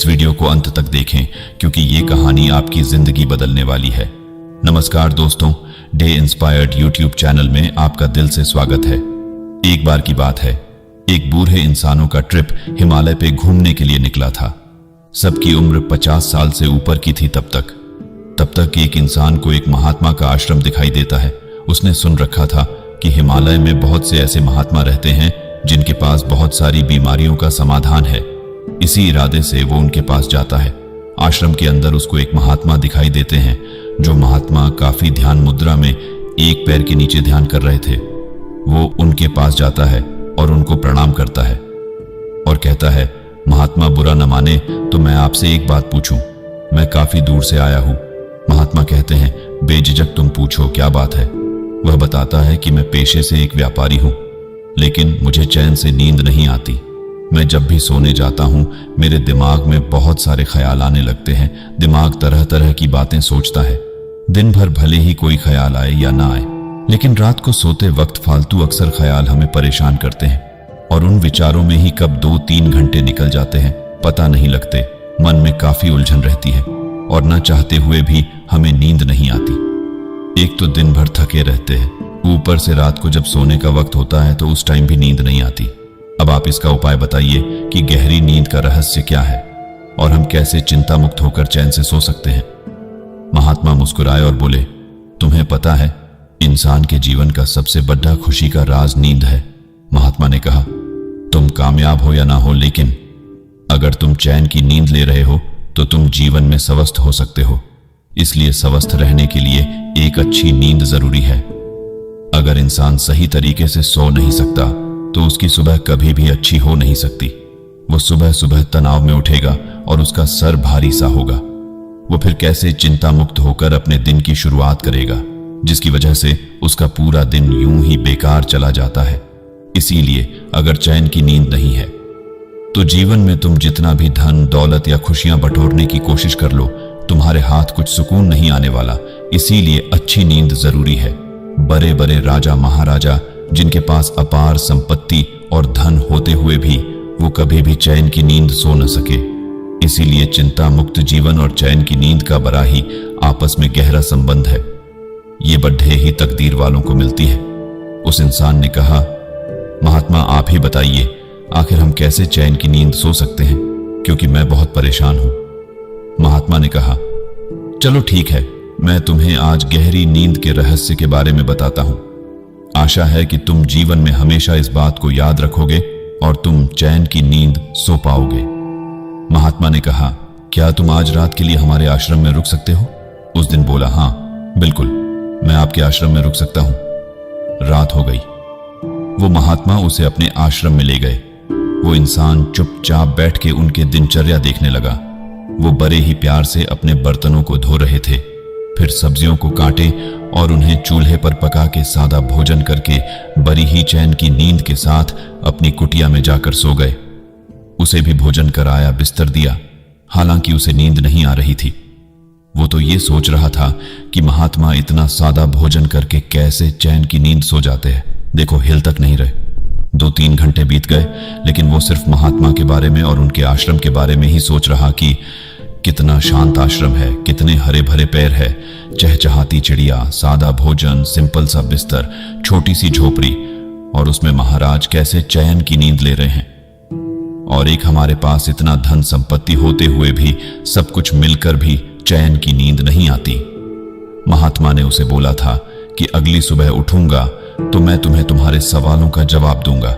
इस वीडियो को अंत तक देखें क्योंकि ये कहानी आपकी जिंदगी बदलने वाली है। नमस्कार दोस्तों, डे इंस्पायर्ड यूट्यूब चैनल में आपका दिल से स्वागत है। एक बार की बात है, एक बूढ़े इंसानों का ट्रिप हिमालय पे घूमने के लिए निकला था। सबकी उम्र 50 साल से ऊपर की थी। तब तक एक इंसान को एक महात्मा का आश्रम दिखाई देता है। उसने सुन रखा था कि हिमालय में बहुत से ऐसे महात्मा रहते हैं जिनके पास बहुत सारी बीमारियों का समाधान है। इसी इरादे से वो उनके पास जाता है। आश्रम के अंदर उसको एक महात्मा दिखाई देते हैं। जो महात्मा काफी ध्यान मुद्रा में एक पैर के नीचे ध्यान कर रहे थे। वो उनके पास जाता है और उनको प्रणाम करता है और कहता है, महात्मा बुरा न माने तो मैं आपसे एक बात पूछूं। मैं काफी दूर से आया हूं। महात्मा कहते हैं, बेझिझक तुम पूछो, क्या बात है। वह बताता है कि मैं पेशे से एक व्यापारी हूं, लेकिन मुझे चैन से नींद नहीं आती। मैं जब भी सोने जाता हूं मेरे दिमाग में बहुत सारे ख्याल आने लगते हैं। दिमाग तरह तरह की बातें सोचता है। दिन भर भले ही कोई ख्याल आए या ना आए, लेकिन रात को सोते वक्त फालतू अक्सर ख्याल हमें परेशान करते हैं और उन विचारों में ही कब 2-3 घंटे निकल जाते हैं पता नहीं लगते। मन में काफी उलझन रहती है और न चाहते हुए भी हमें नींद नहीं आती। एक तो दिन भर थके रहते हैं, ऊपर से रात को जब सोने का वक्त होता है तो उस टाइम भी नींद नहीं आती। अब आप इसका उपाय बताइए कि गहरी नींद का रहस्य क्या है और हम कैसे चिंता मुक्त होकर चैन से सो सकते हैं। महात्मा मुस्कुराए और बोले, तुम्हें पता है इंसान के जीवन का सबसे बड़ा खुशी का राज नींद है। महात्मा ने कहा, तुम कामयाब हो या ना हो, लेकिन अगर तुम चैन की नींद ले रहे हो तो तुम जीवन में स्वस्थ हो सकते हो। इसलिए स्वस्थ रहने के लिए एक अच्छी नींद जरूरी है। अगर इंसान सही तरीके से सो नहीं सकता तो उसकी सुबह कभी भी अच्छी हो नहीं सकती। वो सुबह सुबह तनाव में उठेगा और उसका सर भारी सा होगा। वो फिर कैसे चिंता मुक्त होकर अपने दिन की शुरुआत करेगा, जिसकी वजह से उसका पूरा दिन यूं ही बेकार चला जाता है। इसीलिए अगर चैन की नींद नहीं है तो जीवन में तुम जितना भी धन दौलत या खुशियां बटोरने की कोशिश कर लो, तुम्हारे हाथ कुछ सुकून नहीं आने वाला। इसीलिए अच्छी नींद जरूरी है। बड़े बड़े राजा महाराजा जिनके पास अपार संपत्ति और धन होते हुए भी वो कभी भी चैन की नींद सो न सके। इसीलिए चिंता मुक्त जीवन और चैन की नींद का बड़ा ही आपस में गहरा संबंध है। ये बढ़े ही तकदीर वालों को मिलती है। उस इंसान ने कहा, महात्मा आप ही बताइए, आखिर हम कैसे चैन की नींद सो सकते हैं, क्योंकि मैं बहुत परेशान हूं। महात्मा ने कहा, चलो ठीक है, मैं तुम्हें आज गहरी नींद के रहस्य के बारे में बताता हूं। आशा है कि तुम जीवन में हमेशा इस बात को याद रखोगे और तुम चैन की नींद सो पाओगे। महात्मा ने कहा, क्या तुम आज रात के लिए हमारे आश्रम में रुक सकते हो? उस दिन बोला, हाँ बिल्कुल, मैं आपके आश्रम में रुक सकता हूं। रात हो गई। वो महात्मा उसे अपने आश्रम में ले गए। वो इंसान चुपचाप बैठ के उनके दिनचर्या देखने लगा। वो बड़े ही प्यार से अपने बर्तनों को धो रहे थे, फिर सब्जियों को काटे और उन्हें चूल्हे पर पका के सादा भोजन करके बड़ी ही चैन की नींद के साथ अपनी कुटिया में जाकर सो गए। उसे भी भोजन कराया, बिस्तर दिया। हालांकि उसे नींद नहीं आ रही थी। वो तो ये सोच रहा था कि महात्मा इतना सादा भोजन करके कैसे चैन की नींद सो जाते हैं। देखो, हिल तक नहीं रहे। 2-3 घंटे बीत गए, लेकिन वो सिर्फ महात्मा के बारे में और उनके आश्रम के बारे में ही सोच रहा कि कितना शांत आश्रम है, कितने हरे भरे पेड़ है, चहचहाती चिड़िया, सादा भोजन, सिंपल सा बिस्तर, छोटी सी झोपड़ी, और उसमें महाराज कैसे चैन की नींद ले रहे हैं। और एक हमारे पास इतना धन संपत्ति होते हुए भी सब कुछ मिलकर भी चैन की नींद नहीं आती। महात्मा ने उसे बोला था कि अगली सुबह उठूंगा तो मैं तुम्हें तुम्हारे सवालों का जवाब दूंगा।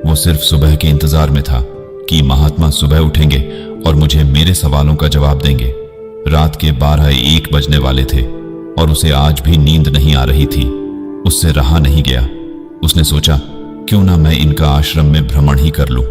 वो सिर्फ सुबह के इंतजार में था कि महात्मा सुबह उठेंगे और मुझे मेरे सवालों का जवाब देंगे। रात के 12-1 बजने वाले थे और उसे आज भी नींद नहीं आ रही थी। उससे रहा नहीं गया। उसने सोचा, क्यों ना मैं इनका आश्रम में भ्रमण ही कर लूं।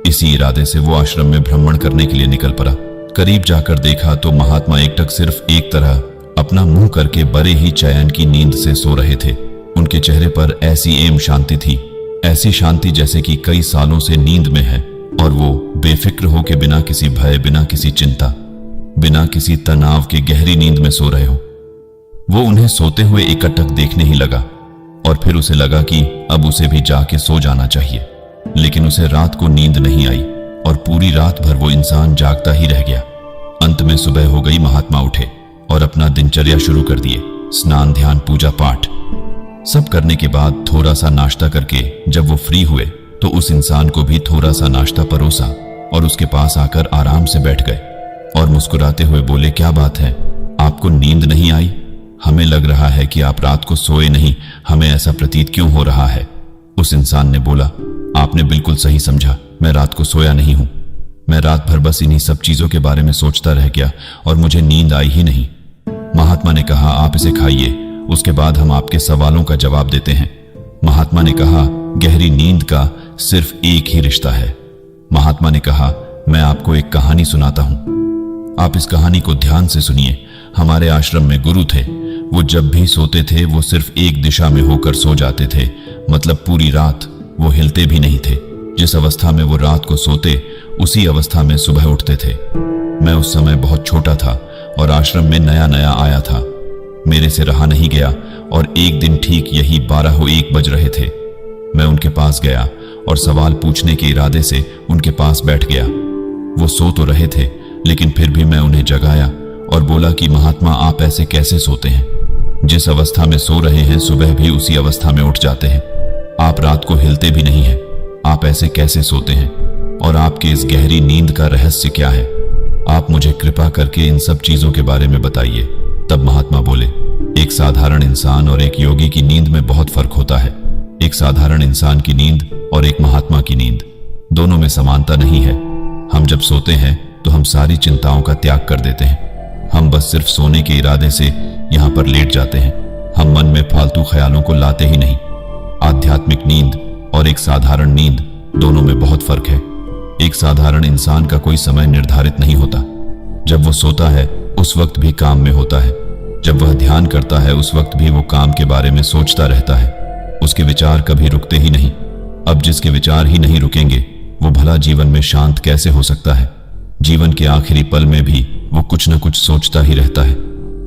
इसी इरादे से वो आश्रम में भ्रमण करने के लिए निकल पड़ा। करीब जाकर देखा तो महात्मा एकटक सिर्फ एक तरह अपना मुंह करके बड़े ही चैन की नींद से सो रहे थे। उनके चेहरे पर ऐसी एम शांति थी, ऐसी शांति जैसे कि कई सालों से नींद में है और वो बेफिक्र हो के बिना किसी भय, बिना किसी चिंता, बिना किसी तनाव के गहरी नींद में सो रहे हो। वो उन्हें सोते हुए एकटक देखने ही लगा और फिर उसे लगा कि अब उसे भी जाके सो जाना चाहिए, लेकिन उसे रात को नींद नहीं आई और पूरी रात भर वो इंसान जागता ही रह गया। अंत में सुबह हो गई, महात्मा उठे और अपना दिनचर्या शुरू कर दिए। स्नान, ध्यान, पूजा पाठ सब करने के बाद थोड़ा सा नाश्ता करके जब वो फ्री हुए तो उस इंसान को भी थोड़ा सा नाश्ता परोसा और उसके पास आकर आराम से बैठ गए और मुस्कुराते हुए बोले, क्या बात है, आपको नींद नहीं आई? हमें लग रहा है कि आप रात को सोए नहीं, हमें ऐसा प्रतीत क्यों हो रहा है? उस इंसान ने बोला, आपने बिल्कुल सही समझा, मैं रात को सोया नहीं हूं। मैं रात भर बस इन्हीं सब चीजों के बारे में सोचता रह गया और मुझे नींद आई ही नहीं। महात्मा ने कहा, आप इसे खाइए, उसके बाद हम आपके सवालों का जवाब देते हैं। महात्मा ने कहा, गहरी नींद का सिर्फ एक ही रिश्ता है। महात्मा ने कहा, मैं आपको एक कहानी सुनाता हूं, आप इस कहानी को ध्यान से सुनिए। हमारे आश्रम में गुरु थे, वो जब भी सोते थे वो सिर्फ एक दिशा में होकर सो जाते थे, मतलब पूरी रात वो हिलते भी नहीं थे। जिस अवस्था में वो रात को सोते उसी अवस्था में सुबह उठते थे। मैं उस समय बहुत छोटा था और आश्रम में नया नया आया था। मेरे से रहा नहीं गया और एक दिन ठीक यही 12:01 बज रहे थे। मैं उनके पास गया और सवाल पूछने के इरादे से उनके पास बैठ गया। वो सो तो रहे थे लेकिन फिर भी मैं उन्हें जगाया और बोला कि महात्मा, आप ऐसे कैसे सोते हैं? जिस अवस्था में सो रहे हैं सुबह भी उसी अवस्था में उठ जाते हैं। आप रात को हिलते भी नहीं हैं, आप ऐसे कैसे सोते हैं? और आपके इस गहरी नींद का रहस्य क्या है? आप मुझे कृपा करके इन सब चीजों के बारे में बताइए। तब महात्मा बोले, एक साधारण इंसान और एक योगी की नींद में बहुत फर्क होता है। एक साधारण इंसान की नींद और एक महात्मा की नींद, दोनों में समानता नहीं है। हम जब सोते हैं तो हम सारी चिंताओं का त्याग कर देते हैं। हम बस सिर्फ सोने के इरादे से यहाँ पर लेट जाते हैं। हम मन में फालतू ख्यालों को लाते ही नहीं। आध्यात्मिक नींद और एक साधारण नींद, दोनों में बहुत फर्क है। एक साधारण इंसान का कोई समय निर्धारित नहीं होता। जब वो सोता है उस वक्त भी काम में होता है। जब वह ध्यान करता है उस वक्त भी वो काम के बारे में सोचता रहता है। उसके विचार कभी रुकते ही नहीं। अब जिसके विचार ही नहीं रुकेंगे वो भला जीवन में शांत कैसे हो सकता है? जीवन के आखिरी पल में भी वो कुछ न कुछ सोचता ही रहता है।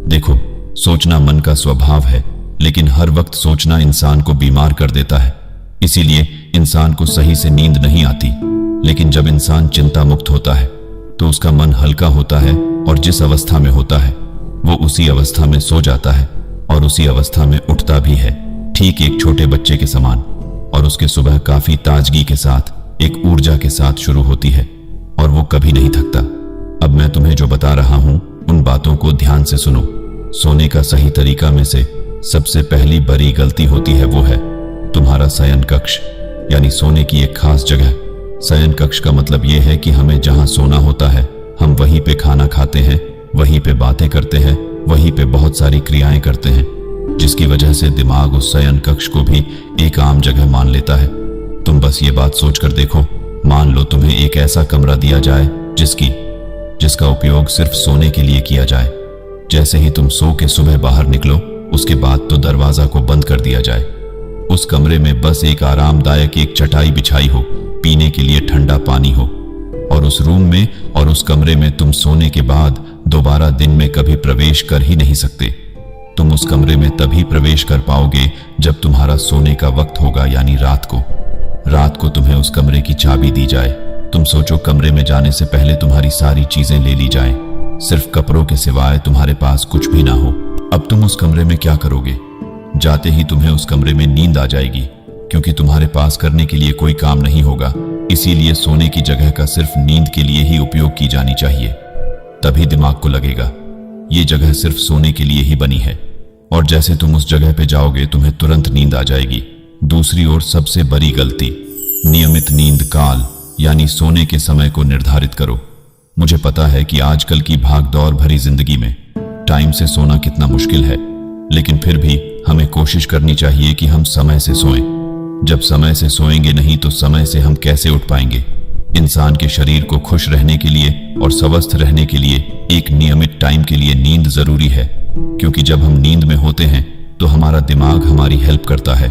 देखो, सोचना मन का स्वभाव है, लेकिन हर वक्त सोचना इंसान को बीमार कर देता है। इसीलिए इंसान को सही से नींद नहीं आती। लेकिन जब इंसान चिंता मुक्त होता है तो उसका मन हल्का होता है और जिस अवस्था में होता है वो उसी अवस्था में सो जाता है और उसी अवस्था में उठता भी है, ठीक एक छोटे बच्चे के समान। और उसके सुबह काफी ताजगी के साथ, एक ऊर्जा के साथ शुरू होती है और वो कभी नहीं थकता। अब मैं तुम्हें जो बता रहा हूं उन बातों को ध्यान से सुनो। सोने का सही तरीका में से सबसे पहली बड़ी गलती होती है, वो है तुम्हारा शयन कक्ष, यानी सोने की एक खास जगह। शयन कक्ष का मतलब यह है कि हमें जहां सोना होता है हम वहीं पे खाना खाते हैं, वहीं पे बातें करते हैं, वहीं पे बहुत सारी क्रियाएं करते हैं, जिसकी वजह से दिमाग उस शयन कक्ष को भी एक आम जगह मान लेता है। तुम बस ये बात सोचकर देखो, मान लो तुम्हें एक ऐसा कमरा दिया जाए जिसका उपयोग सिर्फ सोने के लिए किया जाए। जैसे ही तुम सो के सुबह बाहर निकलो उसके बाद तो दरवाजा को बंद कर दिया जाए। उस कमरे में बस एक आरामदायक एक चटाई बिछाई हो, पीने के लिए ठंडा पानी हो, और उस रूम में और उस कमरे में तुम सोने के बाद दोबारा दिन में कभी प्रवेश कर ही नहीं सकते। तुम उस कमरे में तभी प्रवेश कर पाओगे जब तुम्हारा सोने का वक्त होगा, यानी रात को तुम्हें उस कमरे की चाबी दी जाए। तुम सोचो, कमरे में जाने से पहले तुम्हारी सारी चीजें ले ली जाएं, सिर्फ कपड़ों के सिवाय तुम्हारे पास कुछ भी ना हो। अब तुम उस कमरे में क्या करोगे? जाते ही तुम्हें उस कमरे में नींद आ जाएगी, क्योंकि तुम्हारे पास करने के लिए कोई काम नहीं होगा। इसीलिए सोने की जगह का सिर्फ नींद के लिए ही उपयोग की जानी चाहिए। तभी दिमाग को लगेगा ये जगह सिर्फ सोने के लिए ही बनी है, और जैसे तुम उस जगह पे जाओगे तुम्हें तुरंत नींद आ जाएगी। दूसरी ओर सबसे बड़ी गलती, नियमित नींद काल, यानी सोने के समय को निर्धारित करो। मुझे पता है कि आजकल की भागदौड़ भरी जिंदगी में टाइम से सोना कितना मुश्किल है, लेकिन फिर भी हमें कोशिश करनी चाहिए कि हम समय से सोएं। जब समय से सोएंगे नहीं तो समय से हम कैसे उठ पाएंगे? इंसान के शरीर को खुश रहने के लिए और स्वस्थ रहने के लिए एक नियमित टाइम के लिए नींद जरूरी है, क्योंकि जब हम नींद में होते हैं तो हमारा दिमाग हमारी हेल्प करता है।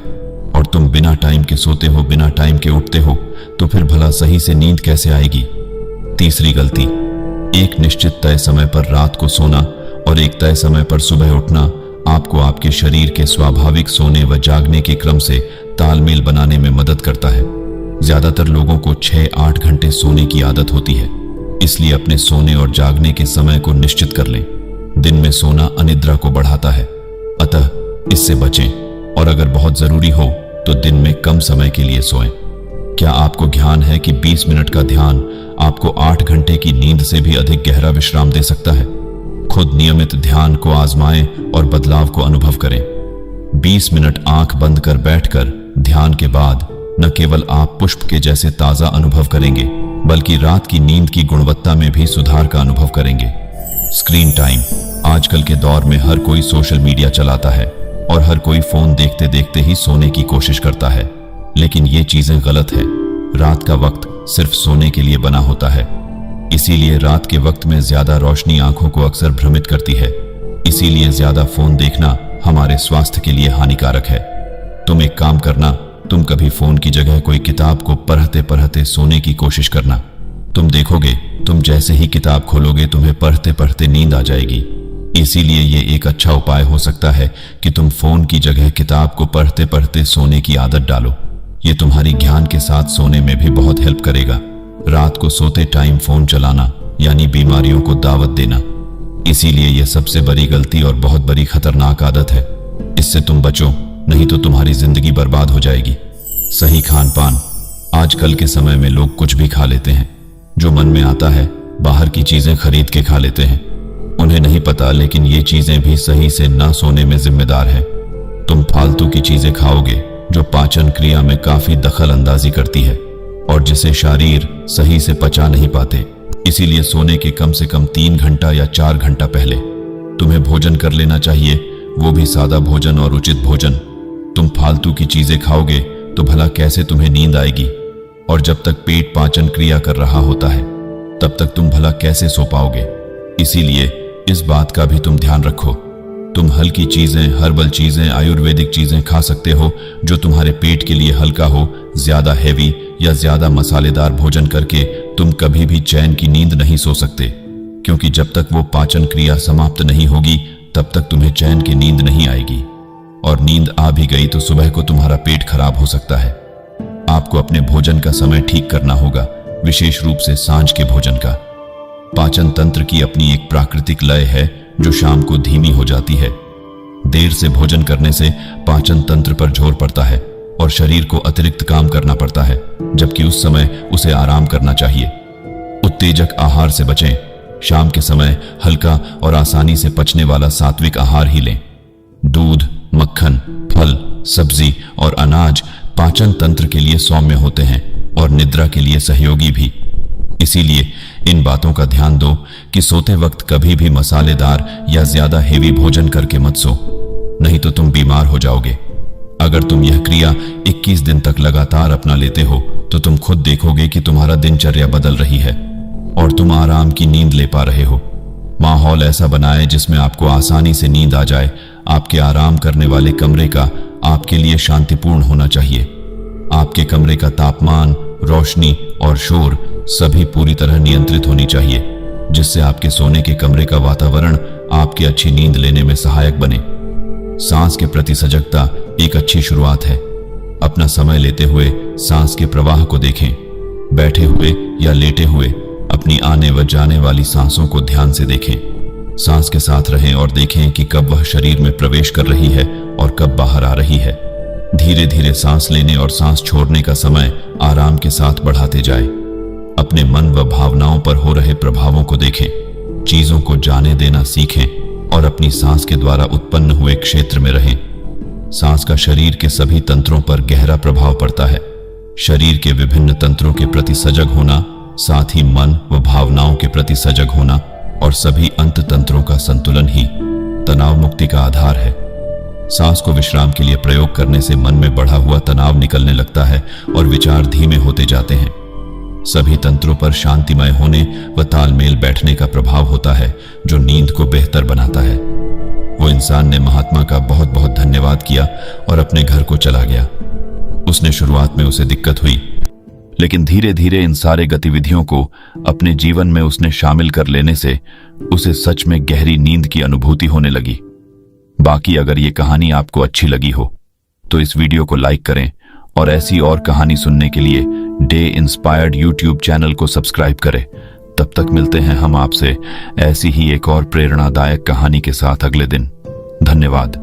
और तुम बिना टाइम के सोते हो, बिना टाइम के उठते हो, तो फिर भला सही से नींद कैसे आएगी? तीसरी गलती, एक निश्चित तय समय पर रात को सोना और एक तय समय पर सुबह उठना आपको आपके शरीर के स्वाभाविक सोने व जागने के क्रम से तालमेल बनाने में मदद करता है। ज्यादातर लोगों को 6-8 घंटे सोने की आदत होती है, इसलिए अपने सोने और जागने के समय को निश्चित कर लें। दिन में सोना अनिद्रा को बढ़ाता है, अतः इससे बचें और अगर बहुत जरूरी हो तो दिन में कम समय के लिए सोएं। क्या आपको ज्ञान है कि 20 मिनट का ध्यान आपको 8 घंटे की नींद से भी अधिक गहरा विश्राम दे सकता है? खुद नियमित ध्यान को आजमाएं और बदलाव को अनुभव करें। 20 मिनट आंख बंद कर बैठकर ध्यान के बाद न केवल आप पुष्प के जैसे ताजा अनुभव करेंगे, बल्कि रात की नींद की गुणवत्ता में भी सुधार का अनुभव करेंगे। Screen time. आजकल के दौर में हर कोई सोशल मीडिया चलाता है और हर कोई फोन देखते देखते ही सोने की कोशिश करता है, लेकिन ये चीजें गलत है। रात का वक्त सिर्फ सोने के लिए बना होता है, इसीलिए रात के वक्त में ज्यादा रोशनी आंखों को अक्सर भ्रमित करती है। इसीलिए ज्यादा फोन देखना हमारे स्वास्थ्य के लिए हानिकारक है। तुम एक काम करना, तुम कभी फोन की जगह कोई किताब को पढ़ते पढ़ते सोने की कोशिश करना। तुम देखोगे, तुम जैसे ही किताब खोलोगे तुम्हें पढ़ते पढ़ते नींद आ जाएगी। इसीलिए ये एक अच्छा उपाय हो सकता है कि तुम फोन की जगह किताब को पढ़ते पढ़ते सोने की आदत डालो। ये तुम्हारी ज्ञान के साथ सोने में भी बहुत हेल्प करेगा। रात को सोते टाइम फोन चलाना यानी बीमारियों को दावत देना, इसीलिए यह सबसे बड़ी गलती और बहुत बड़ी खतरनाक आदत है। इससे तुम बचो, नहीं तो तुम्हारी जिंदगी बर्बाद हो जाएगी। सही खान पान। आजकल के समय में लोग कुछ भी खा लेते हैं, जो मन में आता है बाहर की चीजें खरीद के खा लेते हैं। उन्हें नहीं पता, लेकिन ये चीजें भी सही से ना सोने में जिम्मेदार है। तुम फालतू की चीजें खाओगे जो पाचन क्रिया में काफी दखल अंदाजी करती है और जिसे शरीर सही से पचा नहीं पाते। इसीलिए सोने के कम से कम 3 घंटा या 4 घंटा पहले तुम्हें भोजन कर लेना चाहिए, वो भी सादा भोजन और उचित भोजन। तुम फालतू की चीजें खाओगे तो भला कैसे तुम्हें नींद आएगी? और जब तक पेट पाचन क्रिया कर रहा होता है तब तक तुम भला कैसे सो पाओगे? इसीलिए इस बात का भी तुम ध्यान रखो। तुम हल्की चीजें, हर्बल चीजें, आयुर्वेदिक चीजें खा सकते हो जो तुम्हारे पेट के लिए हल्का हो। ज्यादा हेवी या ज्यादा मसालेदार भोजन करके तुम कभी भी चैन की नींद नहीं सो सकते, क्योंकि जब तक वो पाचन क्रिया समाप्त नहीं होगी तब तक तुम्हें चैन की नींद नहीं आएगी। और नींद आ भी गई तो सुबह को तुम्हारा पेट खराब हो सकता है। आपको अपने भोजन का समय ठीक करना होगा, विशेष रूप से सांझ के भोजन का। पाचन तंत्र की अपनी एक प्राकृतिक लय है जो शाम को धीमी हो जाती है। देर से भोजन करने से पाचन तंत्र पर जोर पड़ता है और शरीर को अतिरिक्त काम करना पड़ता है, जबकि उस समय उसे आराम करना चाहिए। उत्तेजक आहार से बचें। शाम के समय हल्का और आसानी से पचने वाला सात्विक आहार ही लें। दूध, मक्खन, फल, सब्जी और अनाज पाचन तंत्र के लिए सौम्य होते हैं और निद्रा के लिए सहयोगी भी। इसीलिए इन बातों का ध्यान दो कि सोते वक्त कभी भी मसालेदार या ज्यादा हेवी भोजन करके मत सो, नहीं तो तुम बीमार हो जाओगे। अगर तुम यह क्रिया 21 दिन तक लगातार अपना लेते हो तो तुम खुद देखोगे कि तुम्हारा दिनचर्या बदल रही है और तुम आराम की नींद ले पा रहे हो। माहौल ऐसा बनाए जिसमें आपको आसानी से नींद आ जाए। आपके आराम करने वाले कमरे का आपके लिए शांतिपूर्ण होना चाहिए। आपके कमरे का तापमान, रोशनी और शोर सभी पूरी तरह नियंत्रित होनी चाहिए, जिससे आपके सोने के कमरे का वातावरण आपकी अच्छी नींद लेने में सहायक बने। सांस के प्रति सजगता एक अच्छी शुरुआत है। अपना समय लेते हुए सांस के प्रवाह को देखें। बैठे हुए या लेटे हुए अपनी आने व जाने वाली सांसों को ध्यान से देखें। सांस के साथ रहें और देखें कि कब वह शरीर में प्रवेश कर रही है और कब बाहर आ रही है। धीरे धीरे सांस लेने और सांस छोड़ने का समय आराम के साथ बढ़ाते जाएं। अपने मन व भावनाओं पर हो रहे प्रभावों को देखें। चीजों को जाने देना सीखें और अपनी सांस के द्वारा उत्पन्न हुए क्षेत्र में रहें। सांस का शरीर के सभी तंत्रों पर गहरा प्रभाव पड़ता है। शरीर के विभिन्न तंत्रों के प्रति सजग होना, साथ ही मन व भावनाओं के प्रति सजग होना और सभी अंत तंत्रों का संतुलन ही तनाव मुक्ति का आधार है। सांस को विश्राम के लिए प्रयोग करने से मन में बढ़ा हुआ तनाव निकलने लगता है और विचार धीमे होते जाते हैं। सभी तंत्रों पर शांतिमय होने व तालमेल बैठने का प्रभाव होता है, जो नींद को बेहतर बनाता है। वो इंसान ने महात्मा का बहुत बहुत धन्यवाद किया और अपने घर को चला गया। उसने शुरुआत में उसे दिक्कत हुई, लेकिन धीरे धीरे इन सारे गतिविधियों को अपने जीवन में उसने शामिल कर लेने से उसे सच में गहरी नींद की अनुभूति होने लगी। बाकी अगर ये कहानी आपको अच्छी लगी हो तो इस वीडियो को लाइक करें और ऐसी और कहानी सुनने के लिए डे इंस्पायर्ड यूट्यूब चैनल को सब्सक्राइब करें। तब तक मिलते हैं हम आपसे ऐसी ही एक और प्रेरणादायक कहानी के साथ अगले दिन। धन्यवाद।